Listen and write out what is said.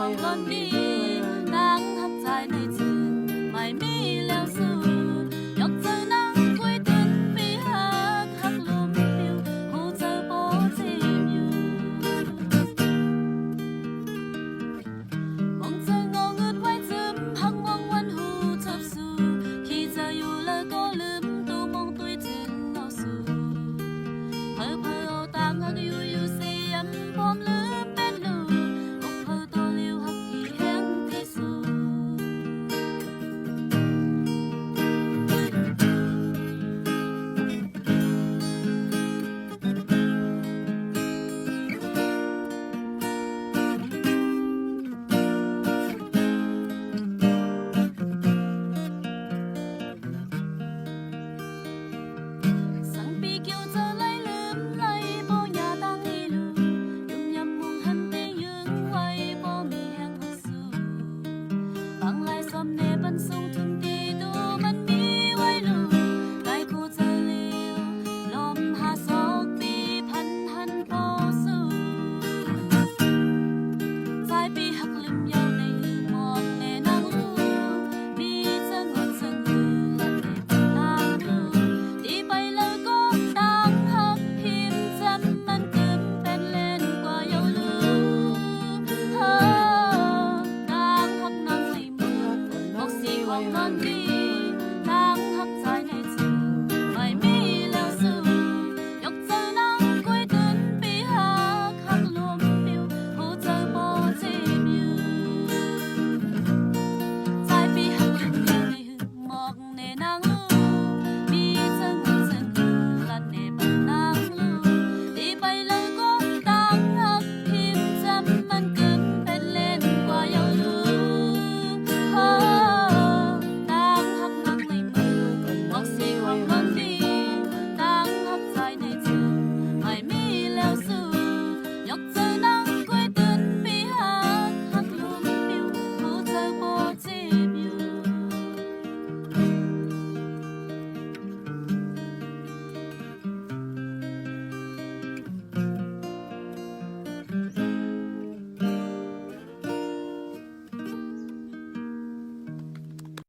องล้นดีนางหักใจในจืนไม่มีแล้วสู้ยกใจนางคุยตินปีหักลมปิวหูเจอโปจีนอยู่มองเจองอเงืดไว้ซึมหักมองวันหูทับสู้ที่เจออยู่แล้วก็ลืมตูมองตุยจินเอาสู้เพอเพอเอาตางหักอยู่เสียมพร้อมลืมเป็นลูอกเพอตัวลิวหักที่แห้งที่สู้สังปีเกี่ยวเจอไล่ลืมไล่ปอยาตั้งอีลูยุ่มยำมุงหันเตยืงไว้ปอมีแห้งหักสู้บางลายซ้อมเนบันทรงทุนตี